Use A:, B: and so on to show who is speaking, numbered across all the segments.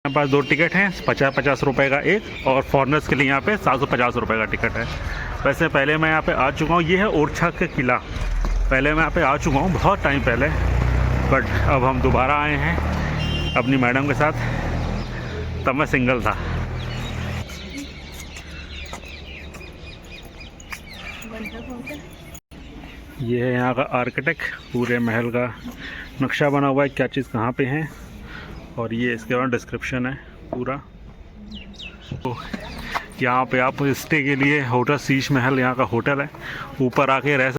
A: हमारे पास 2 टिकट हैं, 50-50 रुपये का एक, और फॉरनर्स के लिए यहाँ पे 750 रुपये का टिकट है। वैसे पहले मैं यहाँ पे आ चुका हूँ, ये है ओरछा का किला। पहले मैं यहाँ पे आ चुका हूँ बहुत टाइम पहले, बट अब हम दोबारा आए हैं अपनी मैडम के साथ, तब मैं सिंगल था। ये है यहाँ का आर्किटेक्ट, पूरे महल का नक्शा बना हुआ है, क्या चीज़ कहाँ पे है, और ये इसके बाद डिस्क्रिप्शन है पूरा। तो यहाँ पे आप स्टे के लिए होटल शीश महल यहाँ का होटल है, ऊपर आके रह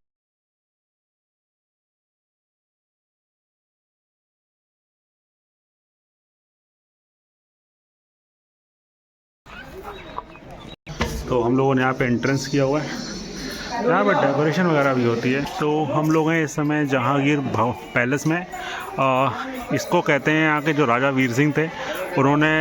A: तो हम लोगों ने यहाँ पे एंट्रेंस किया हुआ है। यहाँ पर डेकोरेशन वगैरह भी होती है। तो हम लोग हैं इस समय जहांगीर पैलेस में। इसको कहते हैं यहाँ के जो राजा वीर सिंह थे, उन्होंने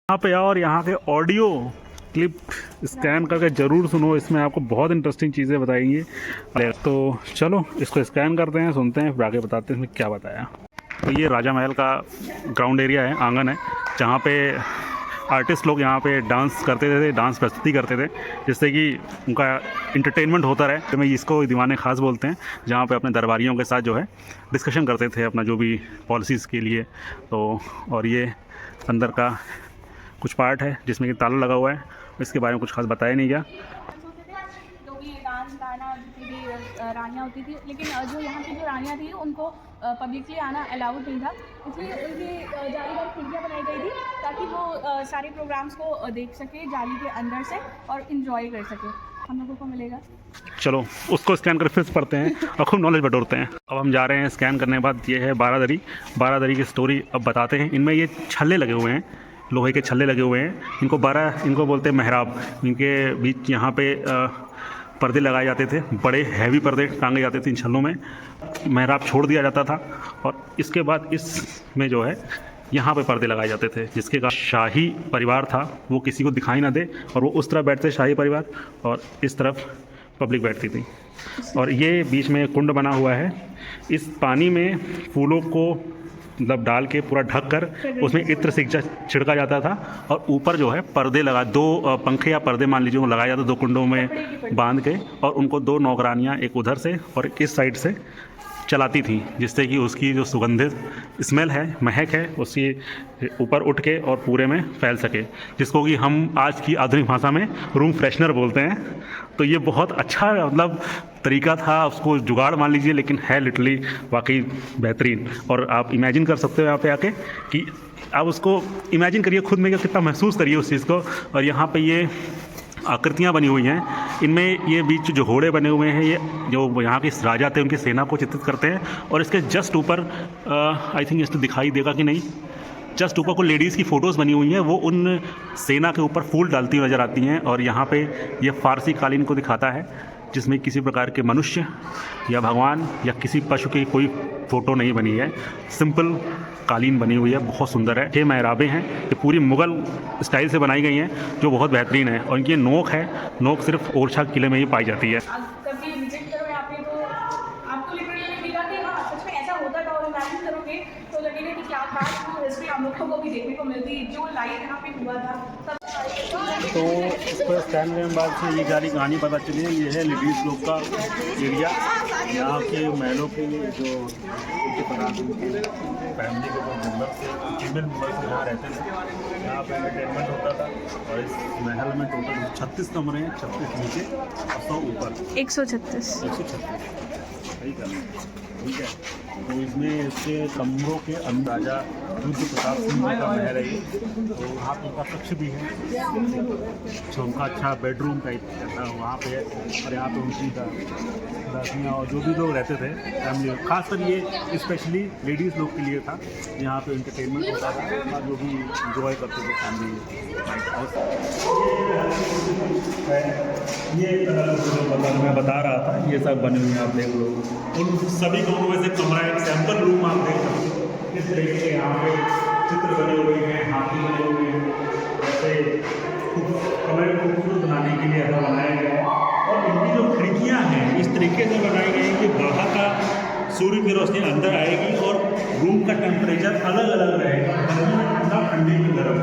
A: यहाँ पे आओ और यहाँ के ऑडियो क्लिप स्कैन करके ज़रूर सुनो, इसमें आपको बहुत इंटरेस्टिंग चीज़ें बताएंगे। तो चलो इसको स्कैन करते हैं, सुनते हैं, फिर आगे बताते हैं इसमें क्या बताया। तो ये राजा महल का ग्राउंड एरिया है, आंगन है, जहाँ पे आर्टिस्ट लोग यहाँ पे डांस करते थे, डांस प्रस्तुति करते थे, जिससे कि उनका इंटरटेनमेंट होता रहे। तो मैं इसको दीवाने ख़ास बोलते हैं, जहाँ पे अपने दरबारियों के साथ जो है डिस्कशन करते थे अपना जो भी पॉलिसीज़ के लिए। तो और ये अंदर का कुछ पार्ट है जिसमें कि ताला लगा हुआ है, इसके बारे में कुछ खास बताया नहीं गया।
B: जो भी डांस गाना जितनी भी रानियाँ होती थी, लेकिन जो यहाँ की जो रानियाँ थी उनको पब्लिकली आना अलाउड नहीं था, इसलिए उनकी जालीदार खिड़कियाँ बनाई गई थी ताकि वो सारे प्रोग्राम्स को देख सके जाली के अंदर से और इन्जॉय कर सके। हम लोगों को मिलेगा।
A: चलो उसको स्कैन कर फिर पढ़ते हैं और खूब नॉलेज बटोरते हैं। अब हम जा रहे हैं स्कैन करने के बाद। ये है बारादरी की स्टोरी अब बताते हैं। इनमें ये छल्ले लगे हुए हैं, लोहे के छल्ले लगे हुए हैं, इनको बोलते हैं मेहराब। इनके बीच यहाँ पे पर्दे लगाए जाते थे, बड़े हैवी पर्दे टांगे जाते थे इन छल्लों में, मेहराब छोड़ दिया जाता था, और इसके बाद इसमें जो है यहाँ पे पर्दे लगाए जाते थे, जिसके कारण शाही परिवार था वो किसी को दिखाई ना दे, और वो उस तरफ बैठते शाही परिवार, और इस तरफ पब्लिक बैठती थी। और ये बीच में कुंड बना हुआ है, इस पानी में फूलों को मतलब डाल के पूरा ढक कर उसमें इत्र से छिड़का जाता था, और ऊपर जो है पर्दे लगा, 2 पंखे या पर्दे मान लीजिए वो लगाए जाते, 2 कुंडों में बांध के, और उनको 2 नौकरानियाँ एक उधर से और इस साइड से चलाती थी, जिससे कि उसकी जो सुगंधित स्मेल है, महक है, उसकी ऊपर उठ के और पूरे में फैल सके, जिसको कि हम आज की आधुनिक भाषा में रूम फ्रेशनर बोलते हैं। तो ये बहुत अच्छा मतलब तरीका था, उसको जुगाड़ मान लीजिए, लेकिन है लिटरली वाकई बेहतरीन। और आप इमेजिन कर सकते हो यहाँ पे आके कि आप उसको इमेजिन करिए खुद में, कितना महसूस करिए उस चीज़ को। और यहाँ पे ये आकृतियाँ बनी हुई हैं, इनमें ये बीच जो घोड़े बने हुए हैं, ये जो यहाँ के राजा थे उनकी सेना को चित्रित करते हैं। और इसके जस्ट ऊपर आई थिंक इसको दिखाई देगा कि नहीं, जस्ट ऊपर को लेडीज़ की फ़ोटोज़ बनी हुई हैं, वो उन सेना के ऊपर फूल डालती हुई नज़र आती हैं। और यहाँ पे ये फ़ारसी कालीन को दिखाता है, जिसमें किसी प्रकार के मनुष्य या भगवान या किसी पशु की कोई फ़ोटो नहीं बनी है, सिंपल कालीन बनी हुई है, बहुत सुंदर है। 6 मेहराबें हैं, ये पूरी मुग़ल स्टाइल से बनाई गई हैं, जो बहुत बेहतरीन है। और इनकी नोक है, नोक सिर्फ ओरछा किले में ही पाई जाती है।
B: कभी विजिट करो यहाँ पे तो आपको लिटरली लगेगा कि हाँ सच में ऐसा होता था, और इमेजिन करोगे तो लगेगा कि क्या काश वो हिस्ट्री हम लोगों को भी देखने को मिलती, जो लाइव यहाँ पे हुआ था सब।
A: तो इसको स्कैन करने के बाद से ये सारी कहानी पता चली है। ये है लेडीज़ लोग का एरिया, यहाँ के महलों के जो फैमिली के जो मेम्बर थे, फीमेल मेम्बर्स यहाँ रहते थे, यहाँ पे एंटरटेनमेंट होता था। और इस महल में टोटल 36 कमरे हैं, 36 नीचे और 100 ऊपर,
B: 136
A: सही कर, ठीक है। तो इसमें इसके कमरों के अंदर राजा रुद्र प्रताप सिंह का महल है, तो वहाँ पे उनका कक्ष भी है, तो उनका अच्छा बेडरूम टाइप है वहाँ पे, और यहाँ पे उनकी दादियाँ और जो भी लोग रहते थे फैमिली, खासकर ये स्पेशली लेडीज़ लोग के लिए था। यहाँ पे एंटरटेनमेंट होता था और जो भी इंजॉय करते थे फैमिली नाइट हाउस। ये मैं बता रहा था, ये सब बने हुए हैं, आप देख लो। उन सभी कमरों में से कमरा एक सैम्पल रूम आप देख सकते हो। इस तरीके के यहाँ पे चित्र बने हुए हैं, हाथी बने हुए हैं, ऐसे कमरे को खूबसूरत बनाने के लिए ऐसा बनाया गया है। और इनकी जो खिड़कियाँ हैं इस तरीके से बनाई गई कि बाहर का सूर्य की रोशनी अंदर आएगी और रूम का टेम्परेचर अलग अलग रहेगा, गर्मी में ठंडा, ठंडी में गर्म।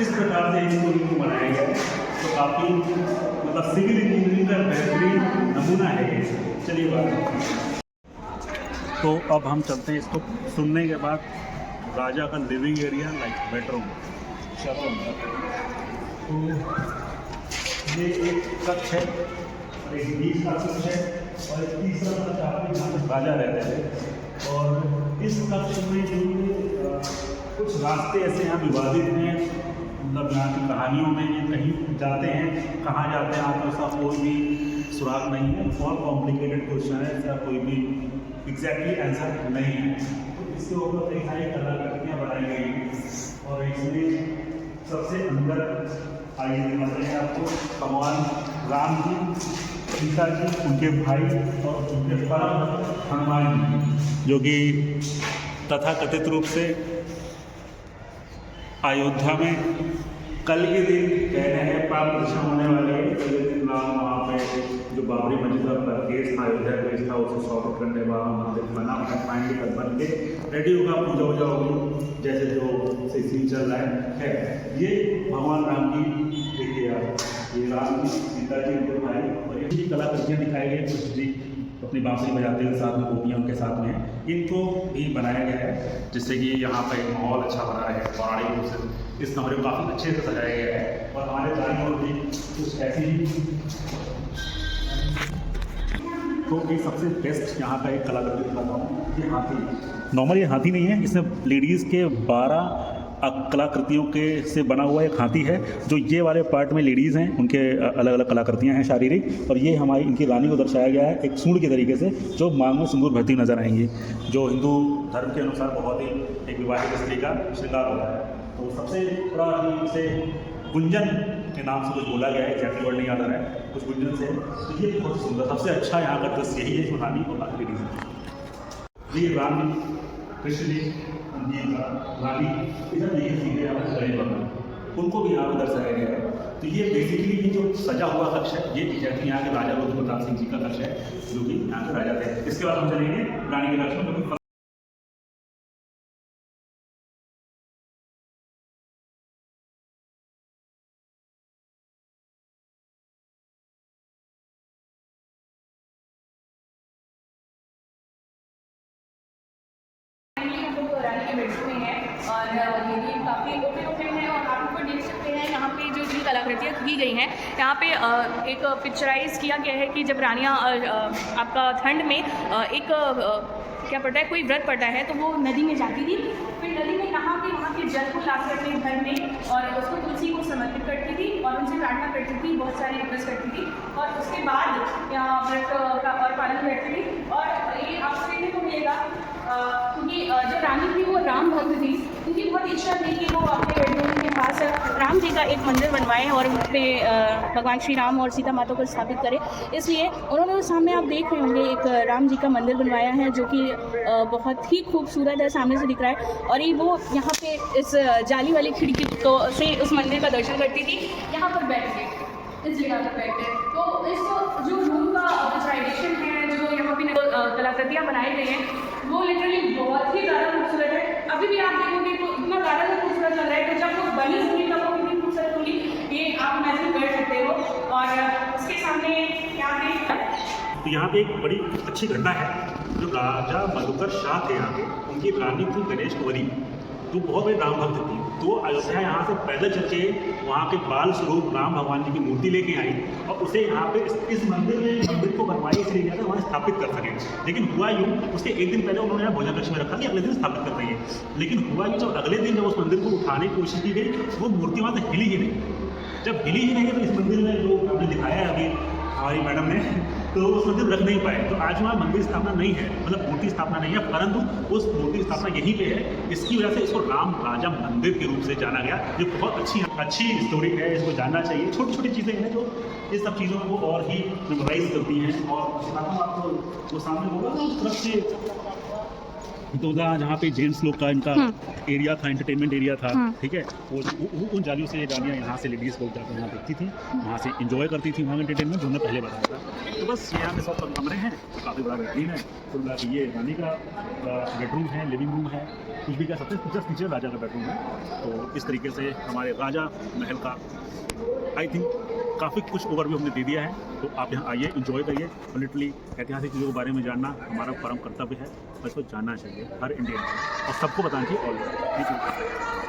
A: इस प्रकार से इसको रूम बनाया गया है। तो काफ़ी मतलब सिविल इंजीनियरिंग का बेहतरीन नमूना है ये। चलिए बात, तो अब हम चलते हैं इसको सुनने के बाद राजा का लिविंग एरिया लाइक बेडरूम। चलो तो ये एक कक्ष है, एक बीच का कक्ष है और एक तीसरा कक्ष आपके जहाँ पे राजा रहते थे। और इस कक्ष में जो कुछ रास्ते ऐसे यहाँ विवादित हैं, मतलब यहाँ की कहानियों में ये कहीं जाते हैं, कहाँ जाते हैं आप ऐसा कोई भी सुराग नहीं है। बहुत कॉम्प्लिकेटेड क्वेश्चन है, इसका कोई भी एग्जैक्टली आंसर नहीं है। तो इसके ऊपर कई सारी कलाकृतियाँ बनाई गई हैं और इसमें सबसे अंदर आइए दिखाते हैं आपको भगवान राम जी, सीता जी, उनके भाई और उनके परम हनुमान जी, जो कि तथाकथित रूप से अयोध्या में कल के दिन कह रहे हैं प्राण प्रतिष्ठा होने वाली है। कल के दिन राम वहाँ पे जो बाबरी मस्जिद का केस था, अयोध्या केस था, उसे सॉल्व करने वाला मंदिर बना फाइनली कल बन के रेडी होगा, पूजा वूजा होगी जैसे जो सीन चल रहा है। ये भगवान राम की देखिए आप, ये राम जी, सीता जी, उनके भाई, और ये कलाकृतियाँ दिखाई गई। कुछ जी अपनी बांसुरी बजाते हुए साथ में गोपियाँ उनके साथ में हैं, इनको भी बनाया गया है जिससे कि यहाँ पर एक माहौल अच्छा बना रहे। पौराणिक रूप से इस कमरे को काफ़ी अच्छे से सजाया गया है और हमारे दाई और भी कुछ ऐसी ही। तो ये सबसे बेस्ट यहाँ का एक कलाकृति दिखाता हूँ, ये हाथी। नॉर्मल ये हाथी नहीं है, इसमें लेडीज़ के 12 कलाकृतियों के से बना हुआ एक हाथी है। जो ये वाले पार्ट में लेडीज़ हैं उनके अलग अलग कलाकृतियाँ हैं शारीरिक, और ये हमारी इनकी रानी को दर्शाया गया है एक सूंड के तरीके से, जो मांग में सिंदूर भरती नजर आएंगी, जो हिंदू धर्म के अनुसार बहुत ही एक विवाहित स्त्री का श्रृंगार होता है। तो सबसे थोड़ा इसे गुंजन के नाम से कुछ बोला गया है, एग्जैक्ट वर्ड नहीं याद आ रहा है, कुछ गुंजन से। तो ये बहुत सुंदर, सबसे अच्छा यहाँ का दृश्य यही है जो रानी को बाकी लेडीज। ये रानी कृष्ण जी, रानी इधर नहीं सीधे यहाँ पर गणेश भगवान, उनको भी यहाँ पर दर्शाया गया है। तो ये बेसिकली ये जो सजा हुआ कक्ष है, ये एग्जैक्टली यहाँ के राजा रुद्र प्रताप सिंह जी का कक्ष है, जो कि यहाँ के राजा थे। इसके बाद हम चलेंगे रानी के कक्ष में।
B: रानी के बेडरूम में है और ये भी काफ़ी ओपन है और आप ऊपर देख सकते हैं यहाँ पे जो जी कलाकृतियाँ की गई हैं। यहाँ पे एक पिक्चराइज किया गया है कि जब रानियाँ आपका ठंड में एक क्या पड़ता है, कोई व्रत पड़ता है तो वो नदी में जाती थी, फिर नदी में नहा के वहाँ के जल को लाकर अपने घर में और उसको तुलसी को समर्पित करती थी और उनसे प्रार्थना करती थी, बहुत सारी रिक्वेस्ट करती थी और उसके बाद यहाँ व्रत का और पालन करती थी। और ये आपको देखने को मिलेगा क्योंकि जो रानी थी वो राम भक्त थी, उनकी बहुत इच्छा थी कि वो अपने बेडरूम के पास राम जी का एक मंदिर बनवाएं और उन पर भगवान श्री राम और सीता माता को स्थापित करें। इसलिए उन्होंने सामने आप देख रहे होंगे एक राम जी का मंदिर बनवाया है जो कि बहुत ही खूबसूरत है, सामने से दिख रहा है। और ये वो यहाँ पे इस जाली वाली खिड़की तो से उस मंदिर का दर्शन करती थी, यहाँ पर बैठ के इस जगह पर बैठ के। तो इस जो रूम का पिक्चराइजेशन है, जो यहाँ पे कलाकृतियाँ बनाई गई हैं, वो लिटरली बहुत ही ज़्यादा खूबसूरत है। अभी भी आप देखोगे तो इतना ज़्यादा खूबसूरत लग रहा है कि जब वो बनी होगी तब वो कितनी खूबसूरत होगी ये आप इमेजिन कर सकते हो। और उसके सामने यहाँ पे
A: तो यहाँ पे एक बड़ी अच्छी घटना है, जो राजा मधुकर शाह थे यहाँ पे, उनकी रानी थी गणेश कुंवरी, जो बहुत बड़ी राम भक्त थी। तो अयोध्या यहाँ से पैदल चल के वहाँ के बाल स्वरूप राम भगवान जी की मूर्ति लेके आई और उसे यहाँ पे इस मंदिर को बनवाई इसलिए गया था वहाँ स्थापित कर सके। लेकिन हुआ यूँ, उसके एक दिन पहले उन्होंने यहाँ भोजन कक्ष में रखा कि अगले दिन स्थापित कर देंगे। लेकिन हुआ यूँ, जब अगले दिन जब उस मंदिर को उठाने की कोशिश की गई, वो मूर्ति वहाँ से हिली ही नहीं। जब हिली ही नहीं तो इस मंदिर में जो हमने दिखाया है अभी हमारी मैडम ने, तो उस मंदिर में रख नहीं पाए। तो आज वहाँ मंदिर स्थापना नहीं है, मतलब मूर्ति स्थापना नहीं है, परंतु उस मूर्ति स्थापना यहीं पे है। इसकी वजह से इसको राम राजा मंदिर के रूप से जाना गया। ये बहुत अच्छी स्टोरी है, इसको जानना चाहिए। छोटी छोटी चीज़ें हैं जो इस सब चीज़ों को और ही मेमोराइज करती हैं। और दिखाता हूँ आपको, वो सामने होगा ना उस तरफ से दोदा, जहाँ पे जेंट्स लोग का इनका एरिया था, एंटरटेनमेंट एरिया था, ठीक है। वो उन जालियों से जालियाँ यहाँ से लेडीज़ लोग जाकर वहाँ देखती थी, वहाँ से इंजॉय करती थी वहाँ एंटरटेनमेंट, जो हमने पहले बताया था। तो बस यहाँ पे सब कमरे हैं, काफ़ी बड़ा बेडरूम है। तो बोला कि ये रानी का बेडरूम है, लिविंग रूम है, कुछ भी कह सकते हैं। जस्ट नीचे राजा का बेडरूम है। तो इस तरीके से हमारे राजा महल का आई थिंक काफ़ी कुछ ओवरव्यू हमने दे दिया है। तो आप यहाँ आइए, इंजॉय करिए। और लिटरली ऐतिहासिक चीज़ों के बारे में जानना हमारा परम कर्तव्य है और इसको जानना चाहिए हर इंडियन को, और सबको बताना चाहिए। All thank you.